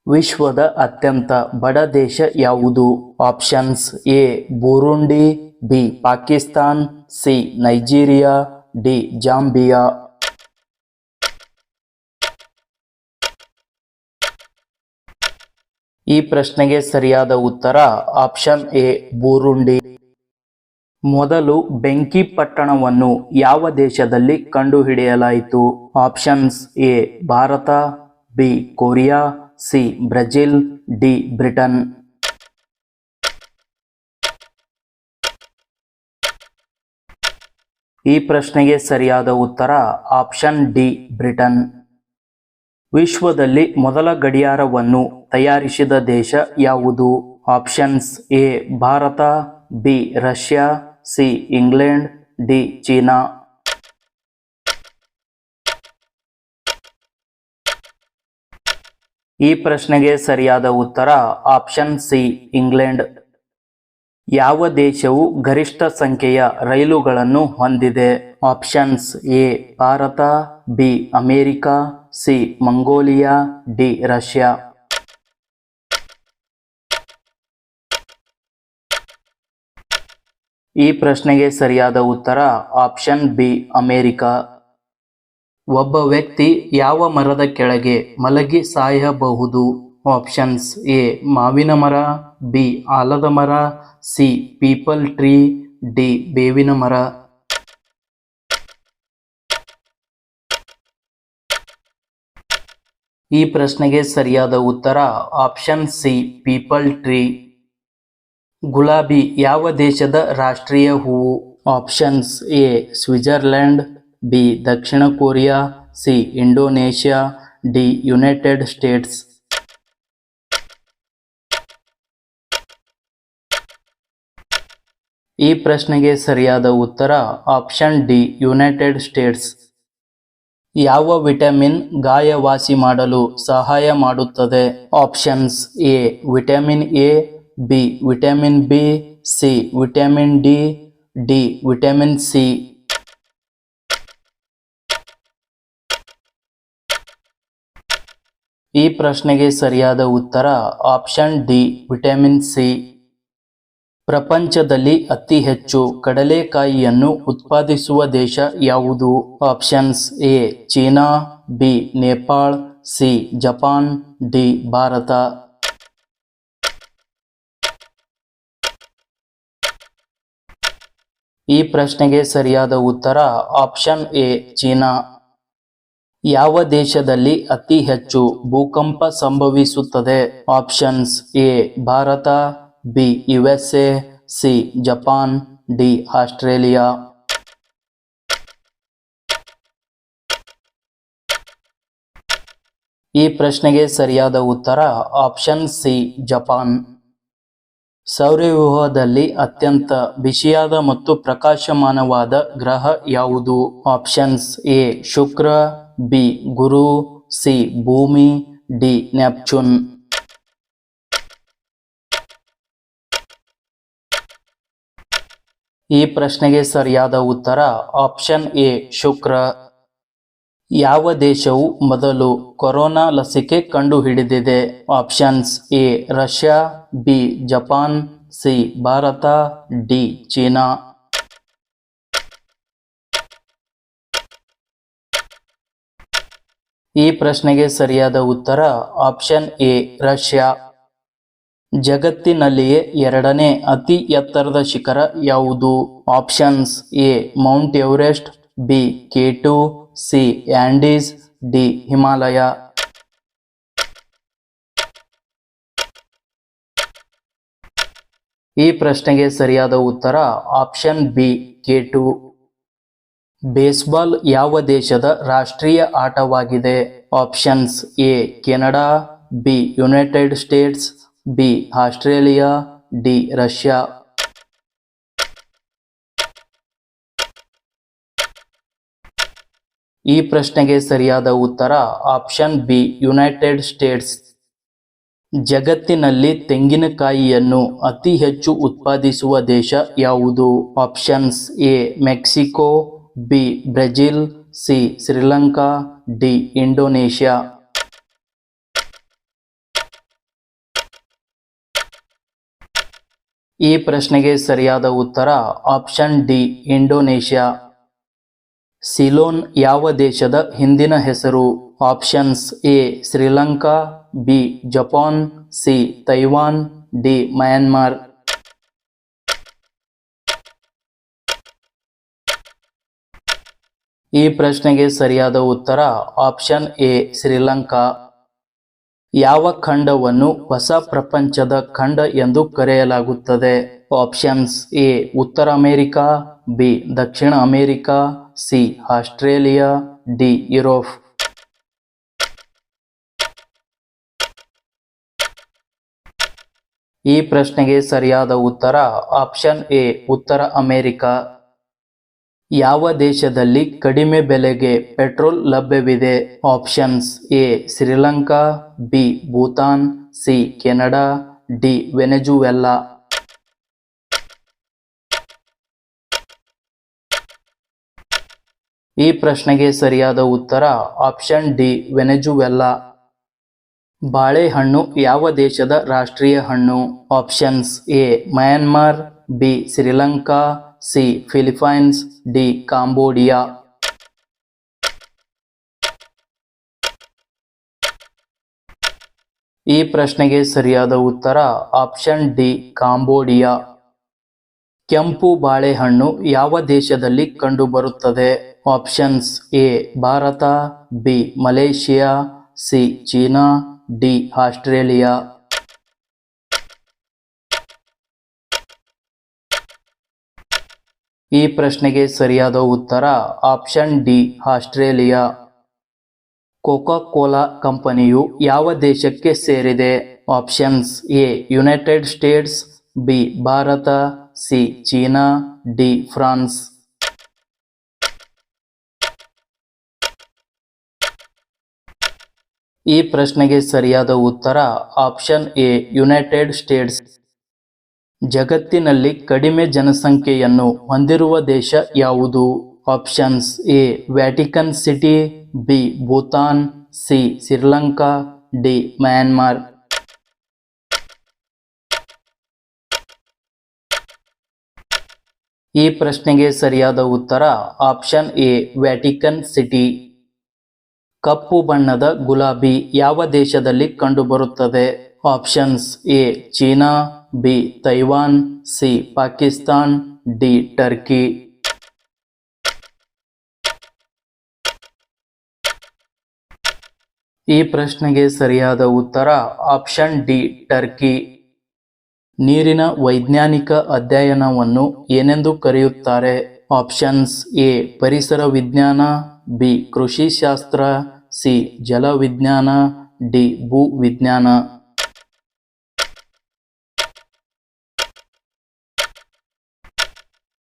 ವಿಶ್ವದ ಅತ್ಯಂತ ಬಡ ದೇಶ ಯಾವುದು? Options: A Burundi, B Pakistan, C Nigeria, D Zambia. ಈ ಪ್ರಶ್ನೆಗೆ ಸರಿಯಾದ ಉತ್ತರ ಆಪ್ಷನ್ ಎ ಬುರುಂಡಿ. ಮೊದಲು ಬೆಂಕಿ ಪಟ್ಟಣವನ್ನು ಯಾವ ದೇಶದಲ್ಲಿ ಕಂಡುಹಿಡಿಯಲಾಯಿತು? Options: A Bharat, B Korea, C Brazil, D Britain. ಈ ಪ್ರಶ್ನೆಗೆ ಸರಿಯಾದ ಉತ್ತರ ಆಪ್ಷನ್ ಡಿ ಬ್ರಿಟನ್. ವಿಶ್ವದಲ್ಲಿ ಮೊದಲ ಗಡಿಯಾರವನ್ನು ತಯಾರಿಸಿದ ದೇಶ ಯಾವುದು? Options: A Bharat, B Russia, C England, D China. ಈ ಪ್ರಶ್ನೆಗೆ ಸರಿಯಾದ ಉತ್ತರ ಆಪ್ಷನ್ ಸಿ ಇಂಗ್ಲೆಂಡ್. ಯಾವ ದೇಶವು ಗರಿಷ್ಠ ಸಂಖ್ಯೆಯ ರೈಲುಗಳನ್ನು ಹೊಂದಿದೆ? Options: A Bharat, B America, C Mongolia, D Russia. ಈ ಪ್ರಶ್ನೆಗೆ ಸರಿಯಾದ ಉತ್ತರ ಆಪ್ಷನ್ ಬಿ ಅಮೆರಿಕ. ಒಬ್ಬ ವ್ಯಕ್ತಿ ಯಾವ ಮರದ ಕೆಳಗೆ ಮಲಗಿ ಸಾಯಬಹುದು? ಆಪ್ಷನ್ಸ್: ಎ ಮಾವಿನ ಮರ, ಬಿ ಆಲದ ಮರ, ಸಿ ಪೀಪಲ್ ಟ್ರೀ, ಡಿ ಬೇವಿನ ಮರ. ಈ ಪ್ರಶ್ನೆಗೆ ಸರಿಯಾದ ಉತ್ತರ ಆಪ್ಷನ್ ಸಿ ಪೀಪಲ್ ಟ್ರೀ. ಗುಲಾಬಿ ಯಾವ ದೇಶದ ರಾಷ್ಟ್ರೀಯ ಹೂವು? Options: A Switzerland, B Dakshina Korea, C Indonesia, D United States. ಈ ಪ್ರಶ್ನೆಗೆ ಸರಿಯಾದ ಉತ್ತರ ಆಪ್ಷನ್ ಡಿ ಯುನೈಟೆಡ್ ಸ್ಟೇಟ್ಸ್. ಯಾವ ವಿಟಮಿನ್ ಗಾಯ ವಾಸಿ ಮಾಡಲು ಸಹಾಯ ಮಾಡುತ್ತದೆ? Options: A vitamin A, B vitamin B, C vitamin D, D vitamin C. ಈ ಪ್ರಶ್ನೆಗೆ ಸರಿಯಾದ ಉತ್ತರ ಆಪ್ಷನ್ ಡಿ ವಿಟಮಿನ್ ಸಿ. ಪ್ರಪಂಚದಲ್ಲಿ ಅತಿ ಹೆಚ್ಚು ಕಡಲೆಕಾಯಿಯನ್ನು ಉತ್ಪಾದಿಸುವ ದೇಶ ಯಾವುದು? Options: A China, B Nepal, C Japan, D Bharat. ಈ ಪ್ರಶ್ನೆಗೆ ಸರಿಯಾದ ಉತ್ತರ ಆಪ್ಷನ್ ಎ ಚೀನಾ. ಯಾವ ದೇಶದಲ್ಲಿ ಅತಿ ಹೆಚ್ಚು ಭೂಕಂಪ ಸಂಭವಿಸುತ್ತದೆ? Options: A Bharat, B USA, C Japan, D Australia. ಈ ಪ್ರಶ್ನೆಗೆ ಸರಿಯಾದ ಉತ್ತರ ಆಪ್ಷನ್ ಸಿ ಜಪಾನ್. ಸೌರವ್ಯೂಹದಲ್ಲಿ ಅತ್ಯಂತ ಬಿಸಿಯಾದ ಮತ್ತು ಪ್ರಕಾಶಮಾನವಾದ ಗ್ರಹ ಯಾವುದು? Options: A Shukra, B Guru, C ಭೂಮಿ, ಡಿ ನೆಪ್ಚೂನ್. ಈ ಪ್ರಶ್ನೆಗೆ ಸರಿಯಾದ ಉತ್ತರ ಆಪ್ಷನ್ ಎ ಶುಕ್ರ. ಯಾವ ದೇಶವು ಮೊದಲು ಕೊರೋನಾ ಲಸಿಕೆ ಕಂಡುಹಿಡಿದಿದೆ? Options: A Russia, B Japan, C Bharat, D China. ಈ ಪ್ರಶ್ನೆಗೆ ಸರಿಯಾದ ಉತ್ತರ ಆಪ್ಷನ್ ಎ ರಷ್ಯಾ. ಜಗತ್ತಿನಲ್ಲಿಯೇ ಎರಡನೇ ಅತಿ ಎತ್ತರದ ಶಿಖರ ಯಾವುದು? Options: A Mount Everest, B K2, C Andes, D Himalaya. ಈ ಪ್ರಶ್ನೆಗೆ ಸರಿಯಾದ ಉತ್ತರ ಆಪ್ಷನ್ ಬಿ K2. ಬೇಸ್ಬಾಲ್ ಯಾವ ದೇಶದ ರಾಷ್ಟ್ರೀಯ ಆಟವಾಗಿದೆ? Options: A Canada, be united States, B Australia, D Russia. ಈ ಪ್ರಶ್ನೆಗೆ ಸರಿಯಾದ ಉತ್ತರ ಆಪ್ಷನ್ ಬಿ ಯುನೈಟೆಡ್ ಸ್ಟೇಟ್ಸ್. ಜಗತ್ತಿನಲ್ಲಿ ತೆಂಗಿನಕಾಯಿಯನ್ನು ಅತಿ ಹೆಚ್ಚು ಉತ್ಪಾದಿಸುವ ದೇಶ ಯಾವುದು? Options: A Mexico, B Brazil, C Sri Lanka, D Indonesia. ಈ ಪ್ರಶ್ನೆಗೆ ಸರಿಯಾದ ಉತ್ತರ ಆಪ್ಷನ್ ಡಿ ಇಂಡೋನೇಷ್ಯಾ. ಸಿಲೋನ್ ಯಾವ ದೇಶದ ಹಿಂದಿನ ಹೆಸರು? Options A Sri Lanka, B Japan, C Taiwan, D Myanmar. ಈ ಪ್ರಶ್ನೆಗೆ ಸರಿಯಾದ ಉತ್ತರ ಆಪ್ಷನ್ ಎ ಶ್ರೀಲಂಕಾ. ಯಾವ ಖಂಡವನ್ನು ಹೊಸ ಪ್ರಪಂಚದ ಖಂಡ ಎಂದು ಕರೆಯಲಾಗುತ್ತದೆ? ಆಪ್ಷನ್ಸ್ ಎ ಉತ್ತರ ಅಮೆರಿಕಾ, ಬಿ ದಕ್ಷಿಣ America, C Australia, D Europe. ಈ ಪ್ರಶ್ನೆಗೆ ಸರಿಯಾದ ಉತ್ತರ ಆಪ್ಷನ್ ಎ ಉತ್ತರ ಅಮೆರಿಕಾ. ಯಾವ ದೇಶದಲ್ಲಿ ಕಡಿಮೆ ಬೆಲೆಗೆ ಪೆಟ್ರೋಲ್ ಲಭ್ಯವಿದೆ? Options A Sri Lanka, B Bhutan, C Canada, D Venezuela. ಈ ಪ್ರಶ್ನೆಗೆ ಸರಿಯಾದ ಉತ್ತರ ಆಪ್ಷನ್ ಡಿ ವೆನೆಜುವೆಲಾ. ಬಾಳೆಹಣ್ಣು ಯಾವ ದೇಶದ ರಾಷ್ಟ್ರೀಯ ಹಣ್ಣು? Options A Myanmar, B Sri Lanka, C Philippines, D Cambodia. ಈ ಪ್ರಶ್ನೆಗೆ ಸರಿಯಾದ ಉತ್ತರ ಆಪ್ಷನ್ ಡಿ ಕಾಂಬೋಡಿಯಾ. ಕೆಂಪು ಬಾಳೆಹಣ್ಣು ಯಾವ ದೇಶದಲ್ಲಿ ಕಂಡುಬರುತ್ತದೆ? Options A Bharat, B Malaysia, C China, D Australia. ಈ ಪ್ರಶ್ನೆಗೆ ಸರಿಯಾದ ಉತ್ತರ option D Australia. Coca Cola ಕಂಪನಿಯು ಯಾವ ದೇಶಕ್ಕೆ ಸೇರಿದೆ? Options A United States, B Bharat, C China, D France. ಈ ಪ್ರಶ್ನೆಗೆ ಸರಿಯಾದ ಉತ್ತರ ಆಪ್ಷನ್ ಎ ಯುನೈಟೆಡ್ ಸ್ಟೇಟ್ಸ್. ಜಗತ್ತಿನಲ್ಲಿ ಕಡಿಮೆ ಜನಸಂಖ್ಯೆಯನ್ನು ಹೊಂದಿರುವ ದೇಶ ಯಾವುದು? Options A Vatican city, B Bhutan, C Sri Lanka, D Myanmar. ಈ ಪ್ರಶ್ನೆಗೆ ಸರಿಯಾದ ಉತ್ತರ ಆಪ್ಷನ್ ಎ ವ್ಯಾಟಿಕನ್ ಸಿಟಿ. ಕಪ್ಪು ಬಣ್ಣದ ಗುಲಾಬಿ ಯಾವ ದೇಶದಲ್ಲಿ ಕಂಡುಬರುತ್ತದೆ? Options A China, B Taiwan, C Pakistan, D Turkey. ಈ ಪ್ರಶ್ನೆಗೆ ಸರಿಯಾದ ಉತ್ತರ ಆಪ್ಷನ್ ಡಿ ಟರ್ಕಿ. ನೀರಿನ ವೈಜ್ಞಾನಿಕ ಅಧ್ಯಯನವನ್ನು ಏನೆಂದು ಕರೆಯುತ್ತಾರೆ? ಆಪ್ಷನ್ಸ್ ಎ ಪರಿಸರ ವಿಜ್ಞಾನ, ಬಿ ಕೃಷಿಶಾಸ್ತ್ರ, ಸಿ ಜಲವಿಜ್ಞಾನ, ಡಿ ಭೂವಿಜ್ಞಾನ.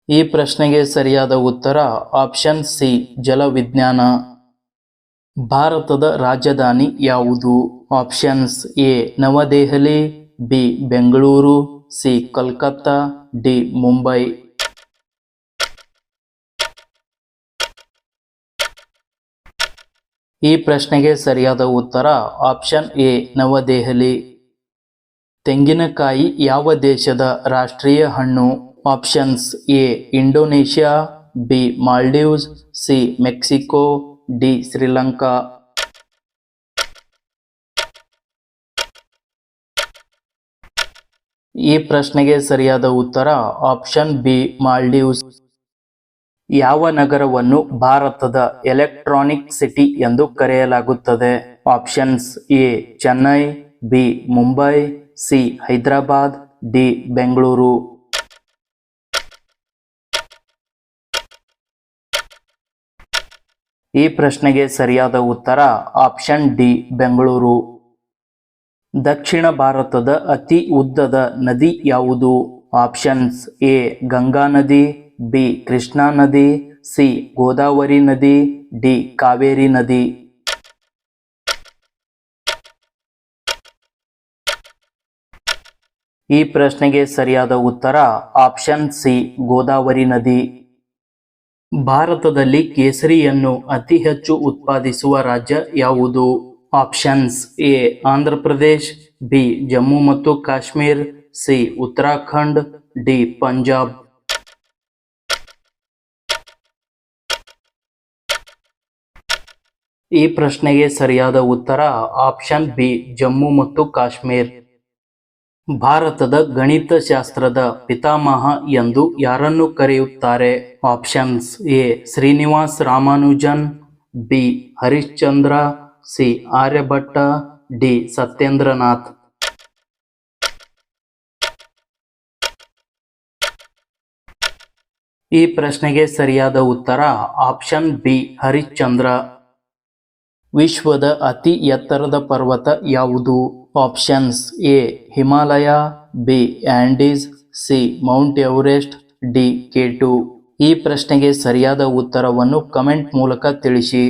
ಈ ಪ್ರಶ್ನೆಗೆ ಸರಿಯಾದ ಉತ್ತರ ಆಪ್ಷನ್ ಸಿ ಜಲವಿಜ್ಞಾನ. ಭಾರತದ ರಾಜಧಾನಿ ಯಾವುದು? Options A Navadehali, B Bengaluru, C Kolkata, D Mumbai. ಈ ಪ್ರಶ್ನೆಗೆ ಸರಿಯಾದ ಉತ್ತರ ಆಪ್ಷನ್ ಎ ನವದೆಹಲಿ. ತೆಂಗಿನಕಾಯಿ ಯಾವ ದೇಶದ ರಾಷ್ಟ್ರೀಯ ಹಣ್ಣು? Options A Indonesia, B Maldives, C Mexico, D Sri Lanka. ಈ ಪ್ರಶ್ನೆಗೆ ಸರಿಯಾದ ಉತ್ತರ ಆಪ್ಷನ್ ಬಿ ಮಾಲ್ಡೀವ್ಸ್. ಯಾವ ನಗರವನ್ನು ಭಾರತದ ಎಲೆಕ್ಟ್ರಾನಿಕ್ ಸಿಟಿ ಎಂದು ಕರೆಯಲಾಗುತ್ತದೆ? Options A Chennai, B Mumbai, C Hyderabad, D Bengaluru. ಈ ಪ್ರಶ್ನೆಗೆ ಸರಿಯಾದ ಉತ್ತರ ಆಪ್ಷನ್ ಡಿ ಬೆಂಗಳೂರು. ದಕ್ಷಿಣ ಭಾರತದ ಅತಿ ಉದ್ದದ ನದಿ ಯಾವುದು? ಆಪ್ಷನ್ಸ್ ಎ ಗಂಗಾ ನದಿ, ಬಿ ಕೃಷ್ಣಾ ನದಿ, ಸಿ ಗೋದಾವರಿ ನದಿ, ಡಿ ಕಾವೇರಿ ನದಿ. ಈ ಪ್ರಶ್ನೆಗೆ ಸರಿಯಾದ ಉತ್ತರ ಆಪ್ಷನ್ ಸಿ ಗೋದಾವರಿ ನದಿ. ಭಾರತದಲ್ಲಿ ಕೇಸರಿಯನ್ನು ಅತಿ ಹೆಚ್ಚು ಉತ್ಪಾದಿಸುವ ರಾಜ್ಯ ಯಾವುದು? Options A Andhra Pradesh, B Jammu ಮತ್ತು ಕಾಶ್ಮೀರ್, ಸಿ ಉತ್ತರಾಖಂಡ್ ಡಿ ಪಂಜಾಬ್. ಈ ಪ್ರಶ್ನೆಗೆ ಸರಿಯಾದ ಉತ್ತರ ಆಪ್ಷನ್ ಬಿ ಜಮ್ಮು ಮತ್ತು ಕಾಶ್ಮೀರ್. ಭಾರತದ ಗಣಿತಶಾಸ್ತ್ರದ ಪಿತಾಮಹ ಎಂದು ಯಾರನ್ನು ಕರೆಯುತ್ತಾರೆ? Options A Srinivas Ramanujan, B Harishchandra, C Aryabhata, D Satyendranath. ಈ ಪ್ರಶ್ನೆಗೆ ಸರಿಯಾದ ಉತ್ತರ ಆಪ್ಷನ್ ಬಿ ಹರಿಶ್ಚಂದ್ರ. ವಿಶ್ವದ ಅತಿ ಎತ್ತರದ ಪರ್ವತ ಯಾವುದು? Options A Himalaya, B Andes, C Mount Everest, D K2. ಈ ಪ್ರಶ್ನೆಗೆ ಸರಿಯಾದ ಉತ್ತರವನ್ನು ಕಮೆಂಟ್ ಮೂಲಕ ತಿಳಿಸಿ.